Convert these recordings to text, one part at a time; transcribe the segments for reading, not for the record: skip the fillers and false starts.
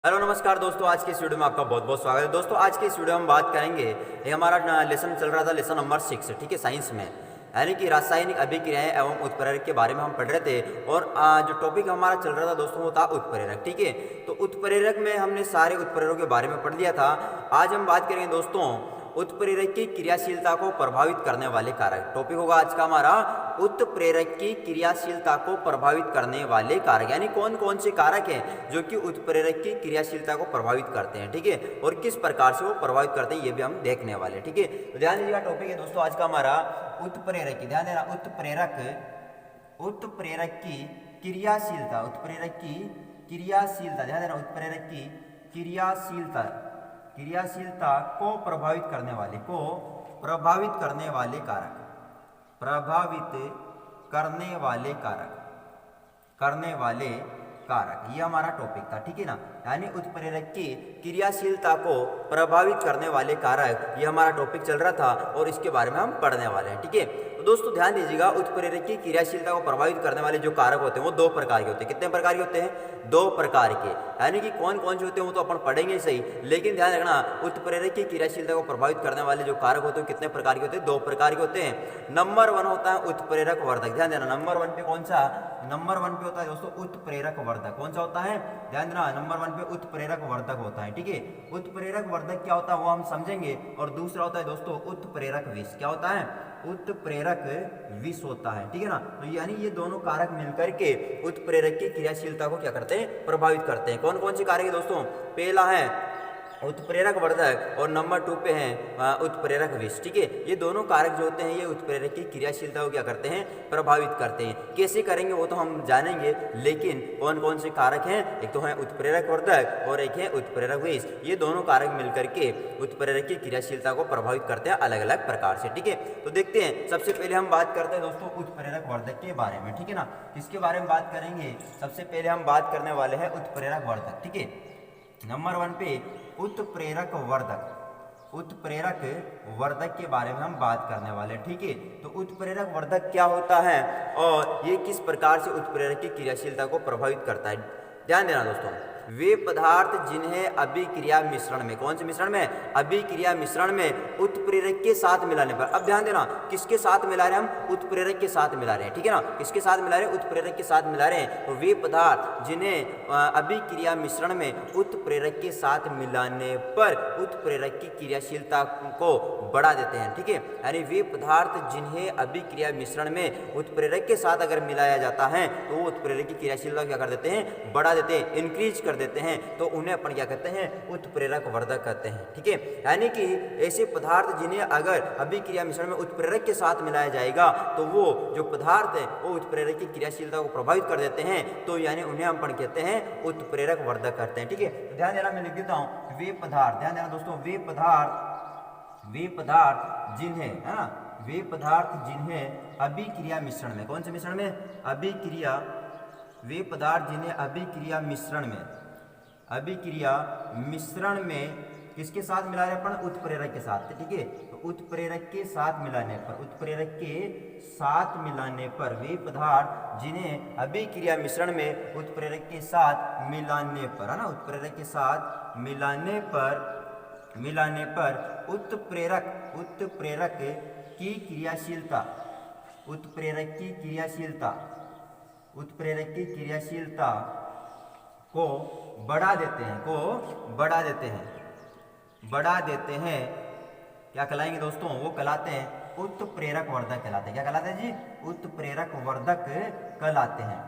Hello नमस्कार दोस्तों, आज के इस वीडियो में आपका बहुत बहुत स्वागत है। दोस्तों आज के इस वीडियो में हम बात करेंगे, ये हमारा लेसन चल रहा था, लेसन नंबर 6, ठीक है, साइंस में, यानी कि रासायनिक अभिक्रियाएं एवं उत्प्रेरक के बारे में हम पढ़ रहे थे। और जो टॉपिक हमारा चल रहा था दोस्तों वो था उत्प्रेरक, ठीक है। तो उत्प्रेरक में हमने सारे उत्प्रेरकों के बारे में पढ़ लिया था। आज हम बात करेंगे दोस्तों उत्प्रेरक की क्रियाशीलता को प्रभावित करने वाले कारक। टॉपिक होगा आज का हमारा उत्प्रेरक की क्रियाशीलता को प्रभावित करने वाले कारक, यानी कौन कौन से कारक हैं जो कि उत्प्रेरक की क्रियाशीलता को प्रभावित करते हैं, ठीक है, और किस प्रकार से वो प्रभावित करते हैं ये भी हम देखने वाले, ठीक है। तो ध्यान दीजिएगा, टॉपिक है दोस्तों आज का हमारा उत्प्रेरक की, ध्यान देना, उत्प्रेरक की क्रियाशीलता, उत्प्रेरक की क्रियाशीलता, ध्यान देना, उत्प्रेरक की क्रियाशीलता को प्रभावित करने वाले कारक, ये हमारा टॉपिक था, ठीक है ना। यानी उत्प्रेरक की क्रियाशीलता को प्रभावित करने वाले कारक, ये हमारा टॉपिक चल रहा था और इसके बारे में हम पढ़ने वाले हैं, ठीक है। तो दोस्तों ध्यान दीजिएगा, उत्प्रेरक की क्रियाशीलता को प्रभावित करने वाले जो कारक होते हैं वो दो प्रकार के होते हैं। कितने प्रकार के होते हैं? दो प्रकार के, यानी कि कौन कौन से होते हैं वो तो अपन पढ़ेंगे सही, लेकिन ध्यान रखना उत्प्रेरक की क्रियाशीलता को प्रभावित करने वाले जो कारक होते हैं कितने प्रकार के होते हैं? दो प्रकार के होते हैं। नंबर 1 होता है उत्प्रेरक वर्धक, ध्यान देना, नंबर 1 पे कौन सा? नंबर 1 पे होता है दोस्तों उत्प्रेरक वर्धक। कौन सा होता है? ध्यान देना, नंबर 1 पे उत्प्रेरक वर्धक होता है, ठीक है। उत्प्रेरक वर्धक क्या होता है वो हम समझेंगे। और दूसरा होता है दोस्तों उत्प्रेरक विष। क्या होता है? उत्प्रेरक विष होता है, ठीक है ना। तो यानी ये दोनों कारक मिलकर के उत्प्रेरक की क्रियाशीलता को क्या करते हैं? प्रभावित करते हैं। कौन कौन से कारक है दोस्तों? पहला है उत्प्रेरक वर्धक और नंबर 2 पे है उत्प्रेरक विष, ठीक है। ये दोनों कारक जो होते हैं ये उत्प्रेरक की क्रियाशीलता को क्या करते हैं? प्रभावित करते हैं। कैसे करेंगे वो तो हम जानेंगे, लेकिन कौन कौन से कारक हैं? एक तो है उत्प्रेरक वर्धक और एक है उत्प्रेरक विष। ये दोनों कारक मिलकर के उत्प्रेरक की क्रियाशीलता को प्रभावित करते हैं अलग अलग प्रकार से, ठीक है। तो देखते हैं, सबसे पहले हम बात करते हैं दोस्तों उत्प्रेरक वर्धक के बारे में, ठीक है ना। किसके बारे में बात करेंगे? सबसे पहले हम बात करने वाले हैं उत्प्रेरक वर्धक, ठीक है। नंबर 1 पे उत्प्रेरक वर्धक के बारे में हम बात करने वाले, ठीक है। तो उत्प्रेरक वर्धक क्या होता है और ये किस प्रकार से उत्प्रेरक की क्रियाशीलता को प्रभावित करता है? ध्यान देना दोस्तों, वे पदार्थ जिन्हें अभिक्रिया मिश्रण में, कौन से मिश्रण में? अभिक्रिया मिश्रण में उत्प्रेरक के साथ मिलाने पर, अब ध्यान देना किसके साथ मिला रहे हैं हम? उत्प्रेरक के साथ मिला रहे हैं, ठीक है ना। किसके साथ मिला रहे हैं? उत्प्रेरक के साथ मिला रहे हैं। तो वे पदार्थ जिन्हें अभिक्रिया मिश्रण में उत्प्रेरक के साथ मिलाने पर उत्प्रेरक की क्रियाशीलता को बढ़ा देते हैं, ठीक है। यानी वे पदार्थ जिन्हें अभिक्रिया मिश्रण में उत्प्रेरक के साथ अगर मिलाया जाता है तो वो उत्प्रेरक की क्रियाशीलता क्या कर देते हैं? बढ़ा देते हैं, इंक्रीज कर देते हैं। तो उन्हें अपन क्या कहते हैं? उत्प्रेरक वर्धक कहते हैं, ठीक है। यानी कि ऐसे पदार्थ जिन्हें अगर अभिक्रिया मिश्रण में उत्प्रेरक के साथ मिलाया जाएगा तो वो जो पदार्थ है वो उत्प्रेरक की क्रियाशीलता को प्रभावित कर देते हैं, तो यानी उन्हें अपन कहते हैं उत्प्रेरक वर्धक करते हैं, ठीक है। तो ध्यान देना, मैं लिख देता हूं वे पदार्थ, ध्यान देना दोस्तों, वे पदार्थ जिन्हें, है ना, वे पदार्थ जिन्हें अभिक्रिया मिश्रण में, कौन से मिश्रण में? अभिक्रिया, वे पदार्थ जिन्हें अभिक्रिया मिश्रण में किसके साथ मिला रहे हैं अपन? उत्प्रेरक के साथ, ठीक है। तो उत्प्रेरक के साथ मिलाने पर, वे पदार्थ जिन्हें अभिक्रिया मिश्रण में उत्प्रेरक के साथ मिलाने पर, है ना, उत्प्रेरक के साथ मिलाने पर उत्प्रेरक की क्रियाशीलता को बढ़ा देते हैं, क्या कहलाएंगे दोस्तों? वो कहलाते हैं उत्प्रेरक वर्धक कहलाते हैं। क्या कहलाते हैं जी? उत्प्रेरक वर्धक कहलाते हैं,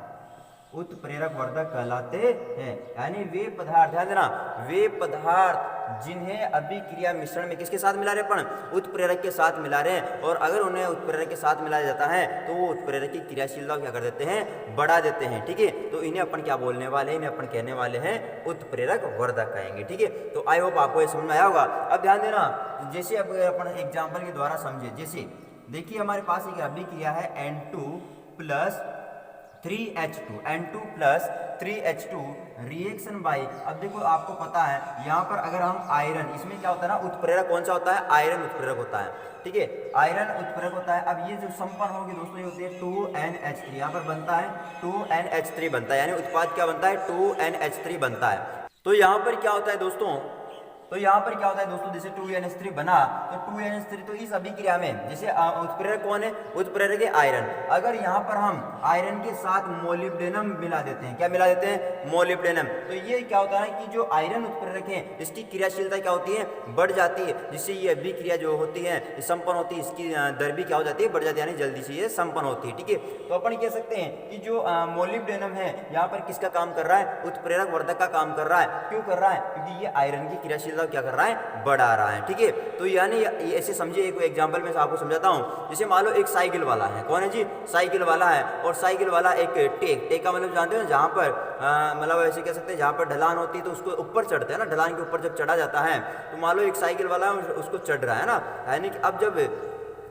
उत्प्रेरक वर्धक कहलाते हैं। यानी वे पदार्थ, ध्यान देना, वे पदार्थ जिन्हें अभिक्रिया मिश्रण में किसके साथ मिला रहे हैं अपन? उत्प्रेरक के साथ मिला रहे हैं, और अगर उन्हें उत्प्रेरक के साथ मिलाया जाता है तो वो उत्प्रेरक की क्रियाशीलता क्या कर देते हैं? बढ़ा देते हैं, ठीक है। तो इन्हें अपन क्या बोलने वाले हैं? इन्हें अपन कहने वाले हैं उत्प्रेरक वर्धक कहेंगे, ठीक है। तो आई होप आपको ये समझ में आया होगा। अब ध्यान देना, जैसे अब अपन एग्जाम्पल के द्वारा समझे, जैसे देखिए हमारे पास एक अभिक्रिया है N2 plus 3H2 reaction by, अब देखो आपको पता है यहाँ पर अगर हम आयरन, इसमें क्या होता है ना, उत्प्रेरक कौन सा होता है? आयरन उत्प्रेरक होता है, ठीक है, आयरन उत्प्रेरक होता है। अब ये जो संपन्न होगी दोस्तों ये होती है 2NH3, यहाँ पर बनता है 2NH3 बनता है, यानी उत्पाद क्या बनता है? 2NH3 बनता है। तो यहाँ पर क्या होता है दोस्तों, जैसे 2NH3 बना, तो 2NH3 तो इस अभिक्रिया में जैसे उत्प्रेरक कौन है, उत्प्रेरक है आयरन। अगर यहाँ पर हम आयरन के साथ मोलिब्डेनम मिला देते हैं, क्या मिला देते हैं, मोलिब्डेनम, तो ये क्या होता है कि जो आयरन उत्प्रेरक है इसकी क्रियाशीलता क्या होती है, बढ़ जाती है, जिससे ये अभिक्रिया जो होती है संपन्न होती है, इसकी दर भी क्या हो जाती है, बढ़ जाती है, यानी जल्दी से ये संपन्न होती है। ठीक है, तो अपन कह सकते हैं कि जो मोलिब्डेनम है यहाँ पर किसका काम कर रहा है, उत्प्रेरक वर्धक का काम कर रहा है। क्यों कर रहा है, क्योंकि ये आयरन की क्रियाशीलता क्या कर रहा है, बढ़ा रहा है। ठीक है, तो यानी ऐसे समझिए, एक एग्जांपल में आपको समझाता हूं। जैसे मान लो एक साइकिल वाला है, कौन है जी, साइकिल वाला है, और साइकिल वाला एक टेक का मतलब जानते हो ना, जहां पर मतलब ऐसे कह सकते हैं जहां पर ढलान होती है तो उसको ऊपर चढ़ते हैं ना, ढलान के ऊपर जब चढ़ा जाता है, तो मान लो एक साइकिल वाला उसको चढ़ रहा है ना, यानी कि अब जब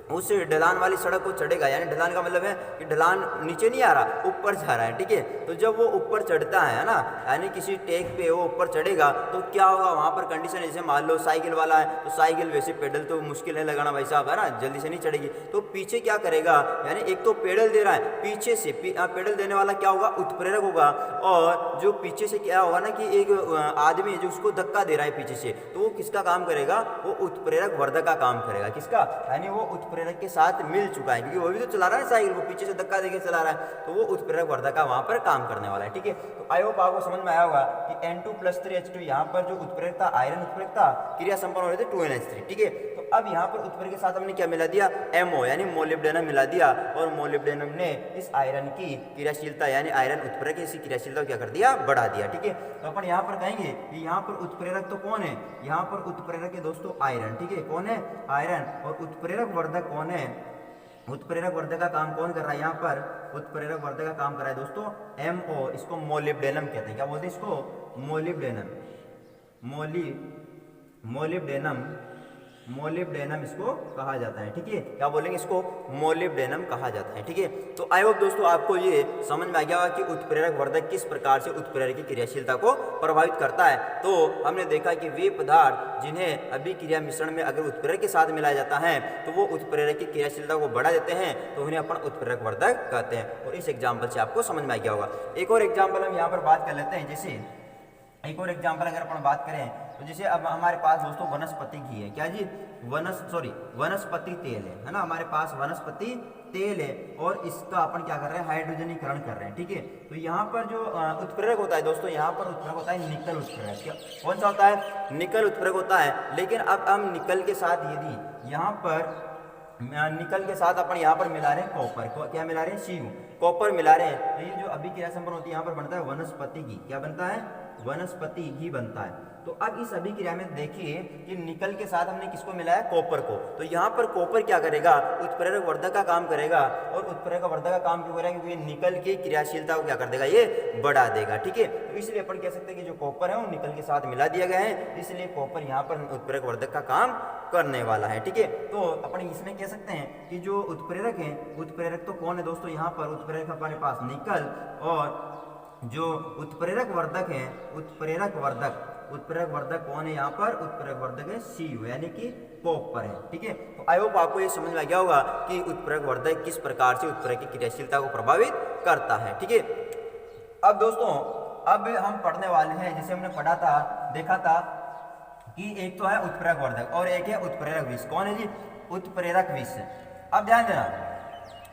उस ढलान वाली सड़क को चढ़ेगा, यानी ढलान का मतलब है कि ढलान नीचे नहीं आ रहा, ऊपर जा रहा है। ठीक है, तो जब वो ऊपर चढ़ता है ना, यानी किसी टेक पे वो ऊपर चढ़ेगा, तो क्या होगा वहाँ पर कंडीशन, जैसे मान लो साइकिल वाला है, तो साइकिल वैसे पेडल तो मुश्किल है लगाना भाई साहब, है ना, जल्दी से नहीं चढ़ेगी, तो पीछे क्या करेगा, यानी एक तो पेडल दे रहा है, पीछे से पेडल देने वाला क्या होगा, उत्प्रेरक होगा, और जो पीछे से क्या होगा ना कि एक आदमी है जो उसको धक्का दे रहा है पीछे से, तो वो किसका काम करेगा, वो उत्प्रेरक वर्धक का काम करेगा। किसका, यानी वो उत्प्रेरक के साथ मिल चुका है, क्योंकि वो भी तो चला रहा है साइकिल को, पीछे से धक्का देके चला रहा है, तो वो उत्प्रेरक वर्धक का वहां पर काम करने वाला है। ठीक है, तो आई होप आपको समझ में आया होगा कि N2+3H2 यहाँ पर जो उत्प्रेरक था, आयरन उत्प्रेरक था, क्रिया संपन्न हो रहे थे 2NH3। ठीक है, तो अब यहाँ पर उत्प्रेरक के साथ हमने क्या मिला दिया, MO यानी मोलिब्डेनम मिला दिया, और मोलिब्डेनम ने इस आयरन की क्रियाशीलता, यानी आयरन उत्प्रेरक की क्रियाशीलता क्या कर दिया, बढ़ा दिया। ठीक है, तो अपन यहाँ पर कहेंगे कि यहाँ पर उत्प्रेरक तो कौन है, यहाँ पर उत्प्रेरक है दोस्तों आयरन। ठीक है, कौन है, आयरन, और उत्प्रेरक वर्धक कौन है, उत्प्रेरक वर्धक का काम कौन कर रहा है, यहाँ पर उत्प्रेरक वर्धक का काम कर रहा है दोस्तों MO, इसको मोलिब्डेनम कहते हैं। क्या बोलते हैं इसको, मोलिब्डेनम, मोलिब्डेनम इसको कहा जाता है। ठीक है, क्या बोलेंगे, इसको मोलिब्डेनम कहा जाता है। ठीक है, तो आई होप दोस्तों आपको ये समझ में आ गया कि उत्प्रेरक वर्धक किस प्रकार से उत्प्रेरक की क्रियाशीलता को प्रभावित करता है। तो हमने देखा कि वे पदार्थ जिन्हें अभिक्रिया मिश्रण में अगर उत्प्रेरक के साथ मिलाया जाता है तो वो उत्प्रेरक की क्रियाशीलता को बढ़ा देते हैं, तो उन्हें अपन उत्प्रेरक वर्धक कहते हैं। और इस एग्जाम्पल से आपको समझ में आ गया होगा। एक और एग्जाम्पल हम यहाँ पर बात कर लेते हैं। जैसे एक और एग्जाम्पल अगर अपन बात करें तो जैसे अब हमारे पास दोस्तों वनस्पति घी है, क्या जी, वनस्पति तेल है ना, हमारे पास वनस्पति तेल है, और इसका अपन क्या कर रहे हैं, हाइड्रोजनीकरण कर रहे हैं। ठीक है, तो यहाँ पर जो उत्प्रेरक होता है दोस्तों, यहाँ पर उत्प्रेरक होता है निकल उत्प्रेरक। क्या, कौन सा होता है, निकल उत्प्रेरक होता है। लेकिन अब हम निकल के साथ यदि यहाँ पर निकल के साथ अपन यहाँ पर मिला रहे हैं कॉपर को, क्या मिला रहे हैं, Cu, कॉपर मिला रहे हैं, तो ये जो अभिक्रिया संपन्न होती है यहाँ पर बनता है वनस्पति घी। क्या बनता है, वनस्पति घी बनता है। तो अब इस अभिक्रिया में देखिए कि निकल के साथ हमने किसको मिलाया, कॉपर को, तो यहाँ पर कॉपर क्या करेगा, उत्प्रेरक वर्धक का काम करेगा, और उत्प्रेरक वर्धक का काम क्यों करेगा, क्योंकि निकल की क्रियाशीलता को क्या कर देगा, ये बढ़ा देगा। ठीक है, तो इसलिए अपन कह सकते हैं कि जो कॉपर है वो निकल के साथ मिला दिया गया है, इसलिए कॉपर यहाँ पर उत्प्रेरक वर्धक का काम करने वाला है। ठीक है, तो अपन इसमें कह सकते हैं कि जो उत्प्रेरक है, उत्प्रेरक तो कौन है दोस्तों, यहाँ पर उत्प्रेरक हमारे पास निकल, और जो उत्प्रेरक वर्धक है, उत्प्रेरक वर्धक कौन है, यहाँ पर उत्प्रेरक वर्धक है Cu, यानी कि कॉपर है। ठीक है, तो आई होप आपको ये समझ में आ गया होगा कि उत्प्रेरक वर्धक किस प्रकार से उत्प्रेरक की क्रियाशीलता को प्रभावित करता है। ठीक है, अब दोस्तों अब हम पढ़ने वाले हैं, जैसे हमने पढ़ा था, देखा था कि एक तो है उत्प्रेरक वर्धक और एक है उत्प्रेरक विष। कौन है जी, उत्प्रेरक विष। अब ध्यान देना,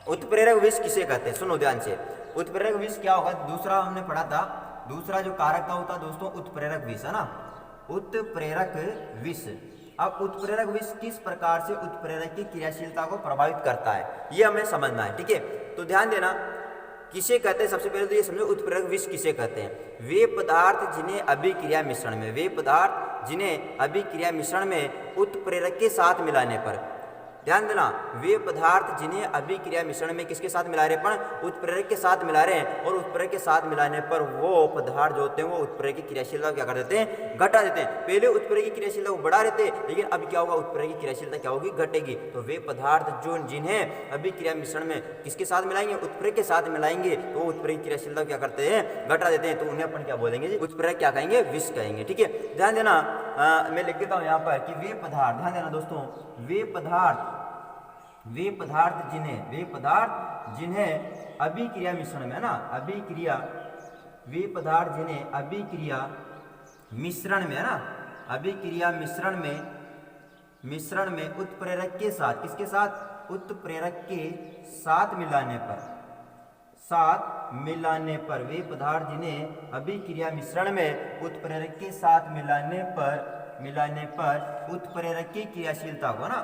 उत्प्रेरक विष किसे कहते हैं, सुनो ध्यान से। उत्प्रेरक विष क्या होगा, दूसरा हमने पढ़ा था, दूसरा जो कारक का होता है दोस्तों उत्प्रेरक विष, है ना, उत्प्रेरक विष। अब उत्प्रेरक विष किस प्रकार से उत्प्रेरक की क्रियाशीलता को प्रभावित करता है, ये हमें समझना है। ठीक है, तो ध्यान देना, किसे कहते हैं, सबसे पहले तो ये समझो उत्प्रेरक विष किसे कहते हैं। वे पदार्थ जिन्हें अभिक्रिया मिश्रण में, वे पदार्थ जिन्हें अभिक्रिया मिश्रण में उत्प्रेरक के साथ मिलाने पर, ध्यान देना, वे पदार्थ जिन्हें अभिक्रिया मिश्रण में किसके साथ मिला रहे हैं, पर उत्प्रेरक के साथ मिला रहे हैं, और उत्प्रेरक के साथ मिलाने पर वो पदार्थ जो होते हैं वो उत्प्रेरक की क्रियाशीलता क्या कर देते हैं, घटा देते हैं। पहले उत्प्रेरक की क्रियाशीलता को बढ़ा देते हैं, लेकिन अब क्या होगा, उत्प्रेरक की क्रियाशीलता क्या होगी, घटेगी। तो वे पदार्थ जो जिन्हें अभिक्रिया मिश्रण में किसके साथ मिलाएंगे, उत्प्रेरक के साथ मिलाएंगे, तो वो उत्प्रेरक की क्रियाशीलता क्या करते हैं, घटा देते हैं, तो उन्हें अपन क्या बोलेंगे, उत्प्रेरक क्या कहेंगे, विष कहेंगे। ठीक है, ध्यान देना, मैं लिख देता हूँ यहाँ पर कि वे पदार्थ, ध्यान देना दोस्तों, वे पदार्थ जिन्हें अभिक्रिया मिश्रण में, है ना, अभिक्रिया, वे पदार्थ जिन्हें अभिक्रिया मिश्रण में, है ना, अभिक्रिया मिश्रण में उत्प्रेरक के साथ, किसके साथ, उत्प्रेरक के साथ मिलाने पर वे पदार्थ जिन्हें अभिक्रिया मिश्रण में उत्प्रेरक के साथ मिलाने पर उत्प्रेरक की क्रियाशीलता को, ना,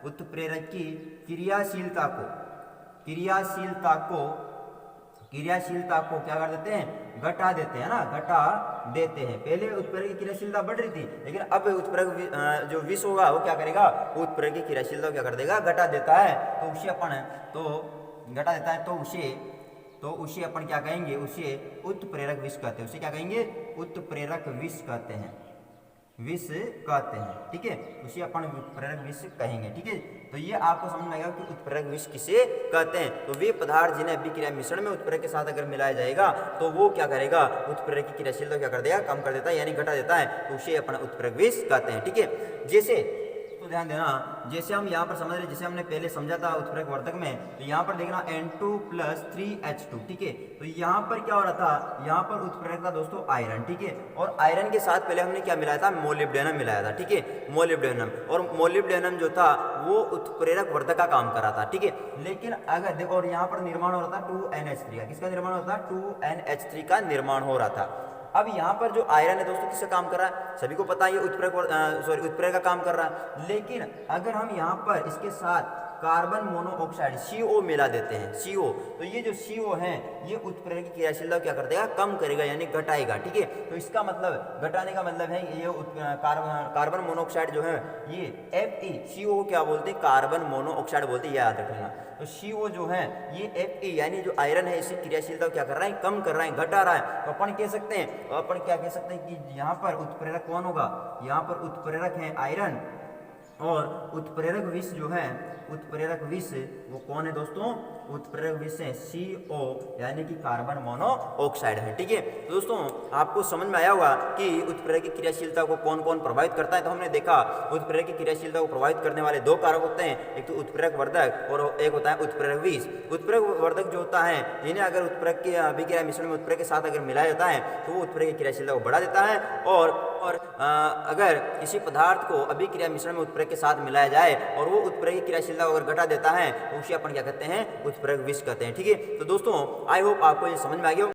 उत्प्रेरक की क्रियाशीलता को क्या कर देते हैं, घटा देते हैं, ना, घटा देते हैं। पहले उत्प्रेरक की क्रियाशीलता बढ़ रही थी, लेकिन अब उत्प्रेरक जो विष होगा वो क्या करेगा, उत्प्रेरक की क्रियाशीलता को क्या कर देगा, घटा देता है। तो उसे अपन क्या कहेंगे, उसे उत्प्रेरक विष कहते हैं। उसे क्या कहेंगे, उत्प्रेरक विष कहते हैं, ठीक है। उसे अपन उत्प्रेरक विष कहेंगे, ठीक है। तो ये आपको समझ में आएगा कि उत्प्रेरक विष किसे कहते हैं। तो वे पदार्थ जिन्हें अभिक्रिया मिश्रण में उत्प्रेरक के साथ अगर मिलाया जाएगा तो वो क्या करेगा, उत्प्रेरक की क्रियाशीलता क्या कर देगा, कम कर देता है, यानी घटा देता है। तो उसे अपन उत्प्रेरक विष कहते हैं, ठीक है। जैसे, तो ध्यान देना, जैसे हम यहाँ पर समझ रहे, जैसे हमने पहले समझा था उत्प्रेरक वर्धक में, तो यहाँ पर देखना N2 + 3H2, ठीक है। तो यहाँ पर क्या हो रहा था, यहाँ पर उत्प्रेरक था दोस्तों आयरन, ठीक है। और आयरन के साथ पहले हमने क्या मिलाया था, मोलिब्डेनम मिलाया था, ठीक है, मोलिब्डेनम। और मोलिब्डेनम जो था वो उत्प्रेरक वर्धक का काम कर रहा था, ठीक है। लेकिन अगर देखो, और यहाँ पर निर्माण हो रहा था 2NH3 का, किसका निर्माण होता था, 2NH3 का निर्माण हो रहा था। अब यहाँ पर जो आयरन है दोस्तों किसका काम कर रहा है, सभी को पता है ये उत्प्रेरक का काम कर रहा है। लेकिन अगर हम यहाँ पर इसके साथ कार्बन मोनोऑक्साइड CO मिला देते हैं, CO, तो ये जो CO है ये उत्प्रेरक की क्रियाशीलता क्या कर देगा, कम करेगा, यानी घटाएगा, ठीक है। तो इसका मतलब, घटाने का मतलब है ये कार्बन मोनोऑक्साइड जो है ये Fe, CO को क्या बोलते हैं, कार्बन मोनोऑक्साइड बोलते हैं, याद रखना। तो CO जो है ये Fe यानी जो आयरन है इसकी क्रियाशीलता क्या कर रहा है, कम कर रहा है, घटा रहा है। तो अपन क्या कह सकते हैं कि यहाँ पर उत्प्रेरक कौन होगा, यहाँ पर उत्प्रेरक है आयरन, और उत्प्रेरक विष जो है, उत्प्रेरक विष वो कौन है दोस्तों, उत्प्रेरक विष है CO यानी कि कार्बन मोनोऑक्साइड है, ठीक है। तो दोस्तों आपको समझ में आया होगा कि उत्प्रेरक की क्रियाशीलता को कौन कौन प्रभावित करता है। तो हमने देखा उत्प्रेरक की क्रियाशीलता को प्रभावित करने वाले दो कारक होते हैं, एक तो उत्प्रेरक वर्धक और एक होता है उत्प्रेरक विष। उत्प्रेरक वर्धक जो होता है, इन्हें अगर उत्प्रेरक के अभिक्रिया मिश्रण में उत्प्रेरक के साथ अगर मिलाया जाता है तो वो उत्प्रेरक की क्रियाशीलता को बढ़ा देता है। और अगर किसी पदार्थ को अभिक्रिया मिश्रण में उत्प्रेरक के साथ मिलाया जाए और वो उत्प्रेरक की क्रियाशीलता को अगर घटा देता है तो उसे अपन क्या कहते हैं, उत्प्रेरक विष कहते हैं, ठीक है। तो दोस्तों आई होप आपको ये समझ में आ गया हो।